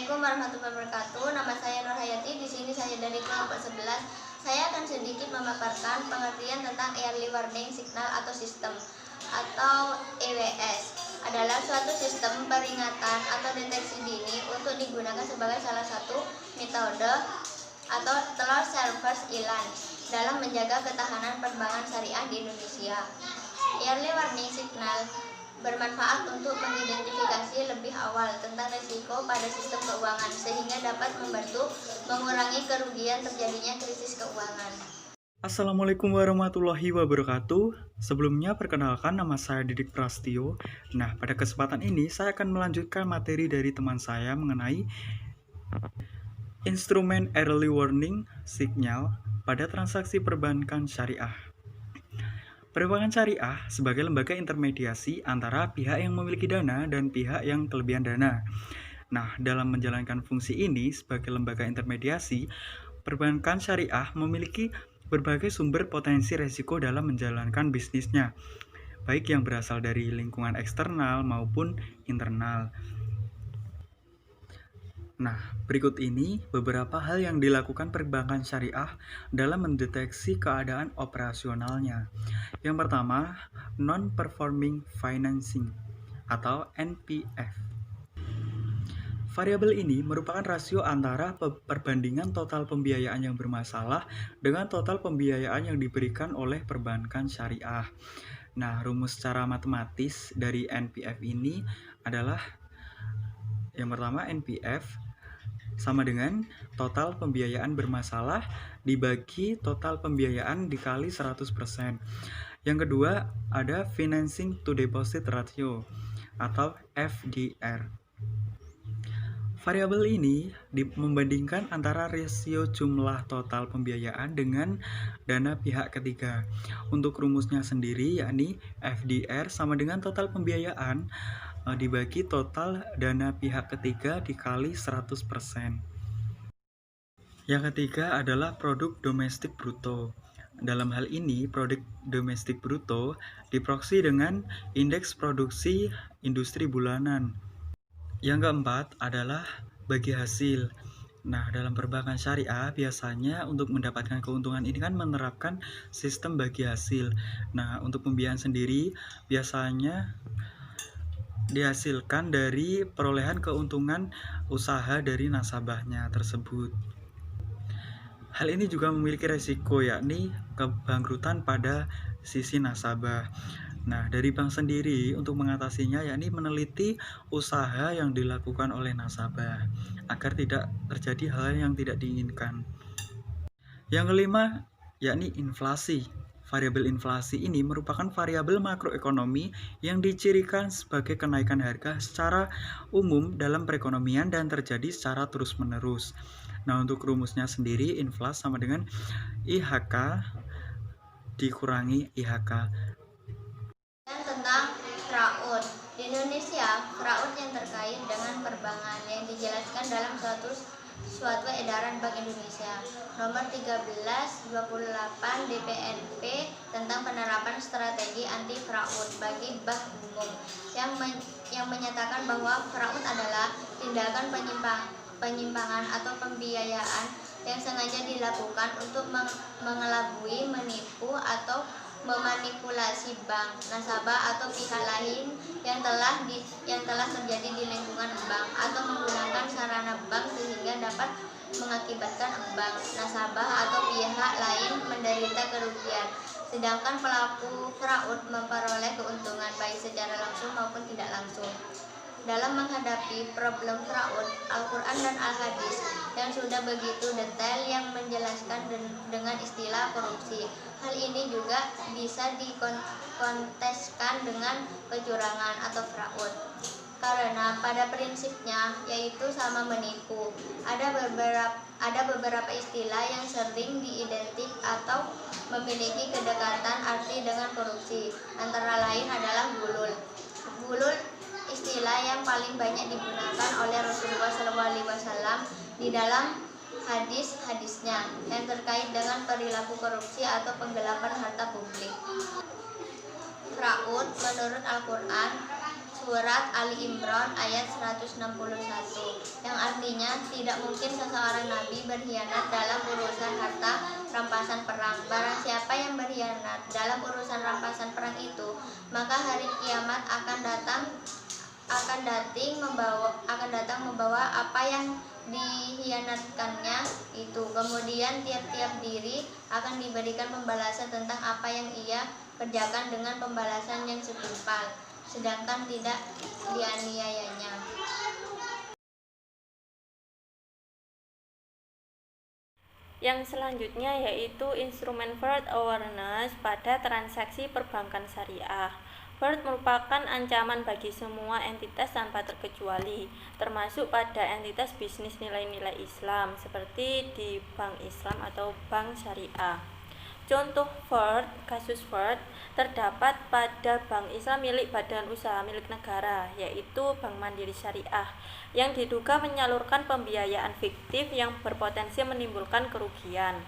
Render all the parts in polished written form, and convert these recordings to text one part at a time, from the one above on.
Assalamualaikum warahmatullahi wabarakatuh. Nama saya Nur Hayati. Di sini saya dari kelompok 11. Saya akan sedikit memaparkan pengertian tentang Early Warning Signal atau sistem atau EWS. Adalah suatu sistem peringatan atau deteksi dini untuk digunakan sebagai salah satu metode atau telur servers ILAN dalam menjaga ketahanan perbankan syariah di Indonesia. Early Warning Signal bermanfaat untuk mengidentifikasi lebih awal tentang risiko pada sistem keuangan sehingga dapat membantu mengurangi kerugian terjadinya krisis keuangan. Assalamualaikum warahmatullahi wabarakatuh. Sebelumnya perkenalkan, nama saya Didik Prastio. Nah, pada kesempatan ini saya akan melanjutkan materi dari teman saya mengenai instrumen early warning signal pada transaksi perbankan syariah. Perbankan syariah sebagai lembaga intermediasi antara pihak yang memiliki dana dan pihak yang kelebihan dana. Nah, dalam menjalankan fungsi ini sebagai lembaga intermediasi, perbankan syariah memiliki berbagai sumber potensi resiko dalam menjalankan bisnisnya, baik yang berasal dari lingkungan eksternal maupun internal. Nah, berikut ini beberapa hal yang dilakukan perbankan syariah dalam mendeteksi keadaan operasionalnya. Yang pertama, non-performing financing atau NPF. Variabel ini merupakan rasio antara perbandingan total pembiayaan yang bermasalah dengan total pembiayaan yang diberikan oleh perbankan syariah. Nah, rumus secara matematis dari NPF ini adalah yang pertama, NPF sama dengan total pembiayaan bermasalah dibagi total pembiayaan dikali 100%. Yang kedua, ada financing to deposit ratio atau FDR. Variabel ini membandingkan antara rasio jumlah total pembiayaan dengan dana pihak ketiga. Untuk rumusnya sendiri, yakni FDR sama dengan total pembiayaan dibagi total dana pihak ketiga dikali 100%. Yang ketiga adalah produk domestik bruto. Dalam hal ini, produk domestik bruto diproksi dengan indeks produksi industri bulanan. Yang keempat adalah bagi hasil. Nah, dalam perbankan syariah biasanya untuk mendapatkan keuntungan ini kan menerapkan sistem bagi hasil. Nah, untuk pembiayaan sendiri biasanya dihasilkan dari perolehan keuntungan usaha dari nasabahnya tersebut. Hal ini juga memiliki resiko, yakni kebangkrutan pada sisi nasabah. Nah, dari bank sendiri untuk mengatasinya yakni meneliti usaha yang dilakukan oleh nasabah agar tidak terjadi hal yang tidak diinginkan. Yang kelima, yakni inflasi. Variabel inflasi ini merupakan variabel makroekonomi yang dicirikan sebagai kenaikan harga secara umum dalam perekonomian dan terjadi secara terus-menerus. Nah, untuk rumusnya sendiri, inflasi sama dengan IHK dikurangi IHK. Tentang fraud. Di Indonesia, fraud yang terkait dengan perbankan yang dijelaskan dalam suatu edaran Bank Indonesia nomor 13/28 DPNP tentang penerapan strategi anti fraud bagi bank umum yang menyatakan bahwa fraud adalah tindakan penyimpangan atau pembiayaan yang sengaja dilakukan untuk mengelabui, menipu atau memanipulasi bank, nasabah atau pihak lain yang telah terjadi di lingkungan bank atau menggunakan sarana bank sehingga dapat mengakibatkan bank, nasabah atau pihak lain menderita kerugian. Sedangkan pelaku fraud memperoleh keuntungan baik secara langsung maupun tidak langsung. Dalam menghadapi problem fraud, Al-Quran dan Al-Hadis yang sudah begitu detail yang menjelaskan dengan istilah korupsi. Hal ini juga bisa dikonteskan dengan kecurangan atau fraud. Karena pada prinsipnya yaitu sama menipu. Ada beberapa istilah yang sering diidentik atau memiliki kedekatan arti dengan korupsi. Antara lain adalah gulul. Gulul istilah yang paling banyak digunakan oleh Rasulullah SAW di dalam hadis-hadisnya yang terkait dengan perilaku korupsi atau penggelapan harta publik. Fraud menurut Al-Quran surat Ali Imran ayat 161 yang artinya tidak mungkin seseorang nabi berkhianat dalam urusan harta rampasan perang. Barang siapa yang berkhianat dalam urusan rampasan perang itu, maka hari kiamat akan datang membawa apa yang dikhianatkannya itu. Kemudian tiap-tiap diri akan diberikan pembalasan tentang apa yang ia kerjakan dengan pembalasan yang setimpal, sedangkan tidak dianiayanya. Yang selanjutnya yaitu instrumen fraud awareness pada transaksi perbankan syariah. Fraud merupakan ancaman bagi semua entitas tanpa terkecuali, termasuk pada entitas bisnis nilai-nilai Islam seperti di bank Islam atau bank syariah. Contoh fraud, kasus fraud terdapat pada bank Islam milik badan usaha milik negara, yaitu Bank Mandiri Syariah, yang diduga menyalurkan pembiayaan fiktif yang berpotensi menimbulkan kerugian.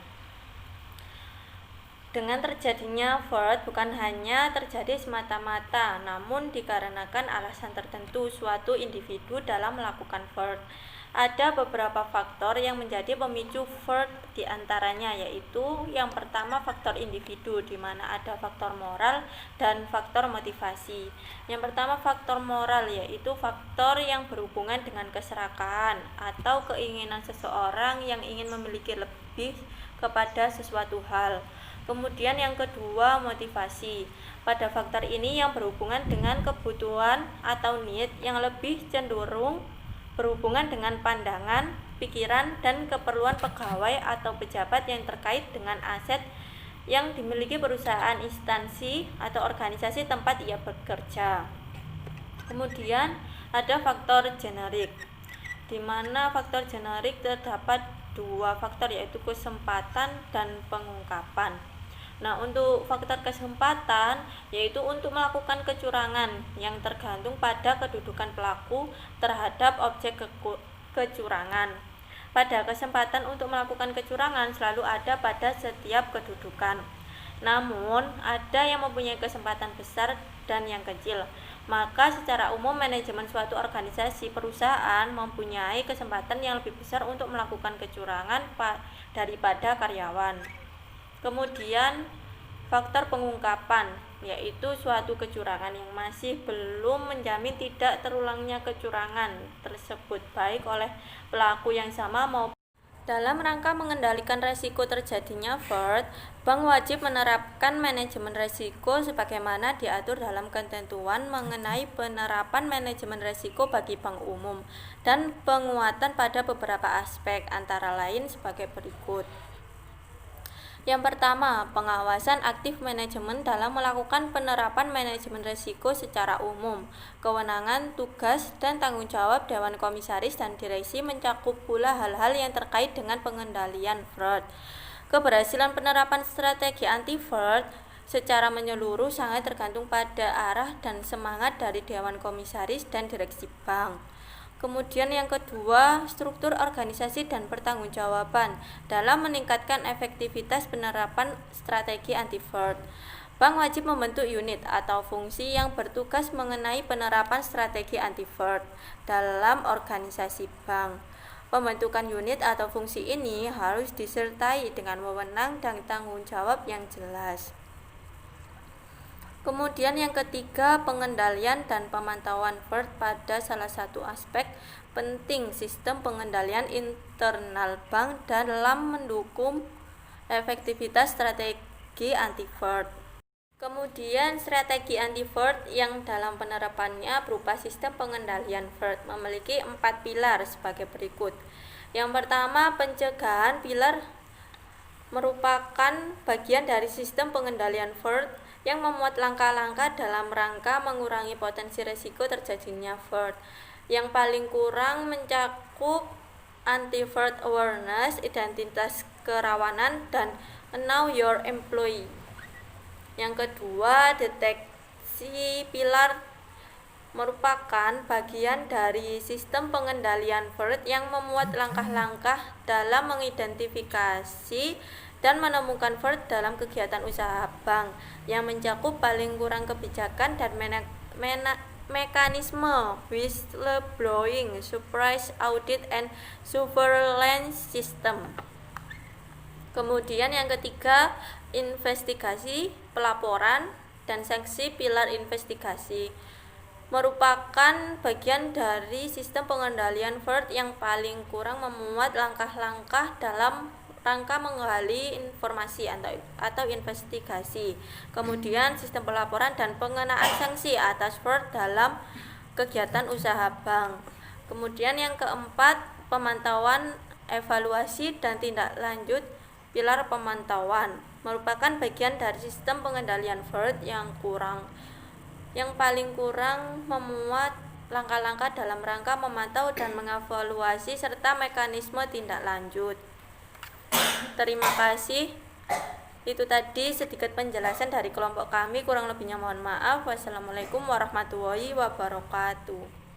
Dengan terjadinya fraud bukan hanya terjadi semata-mata, namun dikarenakan alasan tertentu suatu individu dalam melakukan fraud. Ada beberapa faktor yang menjadi pemicu fraud, diantaranya yaitu yang pertama faktor individu, di mana ada faktor moral dan faktor motivasi. Yang pertama faktor moral, yaitu faktor yang berhubungan dengan keserakahan atau keinginan seseorang yang ingin memiliki lebih kepada sesuatu hal. Kemudian yang kedua motivasi. Pada faktor ini yang berhubungan dengan kebutuhan atau need yang lebih cenderung berhubungan dengan pandangan, pikiran, dan keperluan pegawai atau pejabat yang terkait dengan aset yang dimiliki perusahaan, instansi, atau organisasi tempat ia bekerja. Kemudian ada faktor generik, di mana faktor generik terdapat dua faktor, yaitu kesempatan dan pengungkapan. Nah, untuk faktor kesempatan yaitu untuk melakukan kecurangan yang tergantung pada kedudukan pelaku terhadap objek kecurangan. Pada kesempatan untuk melakukan kecurangan selalu ada pada setiap kedudukan. Namun, ada yang mempunyai kesempatan besar dan yang kecil. Maka secara umum manajemen suatu organisasi perusahaan mempunyai kesempatan yang lebih besar untuk melakukan kecurangan daripada karyawan. Kemudian faktor pengungkapan, yaitu suatu kecurangan yang masih belum menjamin tidak terulangnya kecurangan tersebut baik oleh pelaku yang sama maupun. Dalam rangka mengendalikan resiko terjadinya fraud, bank wajib menerapkan manajemen resiko sebagaimana diatur dalam ketentuan mengenai penerapan manajemen resiko bagi bank umum dan penguatan pada beberapa aspek, antara lain sebagai berikut. Yang pertama, pengawasan aktif manajemen dalam melakukan penerapan manajemen risiko secara umum. Kewenangan, tugas, dan tanggung jawab Dewan Komisaris dan Direksi mencakup pula hal-hal yang terkait dengan pengendalian fraud. Keberhasilan penerapan strategi anti-fraud secara menyeluruh sangat tergantung pada arah dan semangat dari Dewan Komisaris dan Direksi Bank. Kemudian yang kedua, struktur organisasi dan pertanggungjawaban dalam meningkatkan efektivitas penerapan strategi anti-fraud. Bank wajib membentuk unit atau fungsi yang bertugas mengenai penerapan strategi anti-fraud dalam organisasi bank. Pembentukan unit atau fungsi ini harus disertai dengan wewenang dan tanggung jawab yang jelas. Kemudian yang ketiga, pengendalian dan pemantauan fraud pada salah satu aspek penting sistem pengendalian internal bank dalam mendukung efektivitas strategi anti-fraud. Kemudian strategi anti-fraud yang dalam penerapannya berupa sistem pengendalian fraud memiliki 4 pilar sebagai berikut. Yang pertama, pencegahan. Pilar merupakan bagian dari sistem pengendalian fraud yang memuat langkah-langkah dalam rangka mengurangi potensi risiko terjadinya fraud. Yang paling kurang mencakup anti-fraud awareness, identitas kerawanan, dan know your employee. Yang kedua, deteksi. Pilar merupakan bagian dari sistem pengendalian fraud yang memuat langkah-langkah dalam mengidentifikasi dan menemukan fraud dalam kegiatan usaha bank yang mencakup paling kurang kebijakan dan mekanisme whistleblowing, surprise audit, and surveillance system. Kemudian yang ketiga, investigasi, pelaporan, dan sanksi. Pilar investigasi merupakan bagian dari sistem pengendalian FIRT yang paling kurang memuat langkah-langkah dalam rangka menggali informasi atau investigasi. Kemudian sistem pelaporan dan pengenaan sanksi atas FIRT dalam kegiatan usaha bank. Kemudian yang keempat, pemantauan, evaluasi, dan tindak lanjut. Pilar pemantauan merupakan bagian dari sistem pengendalian FIRT yang paling kurang memuat langkah-langkah dalam rangka memantau dan mengevaluasi serta mekanisme tindak lanjut. Terima kasih. Itu tadi sedikit penjelasan dari kelompok kami, kurang lebihnya mohon maaf. Wassalamualaikum warahmatullahi wabarakatuh.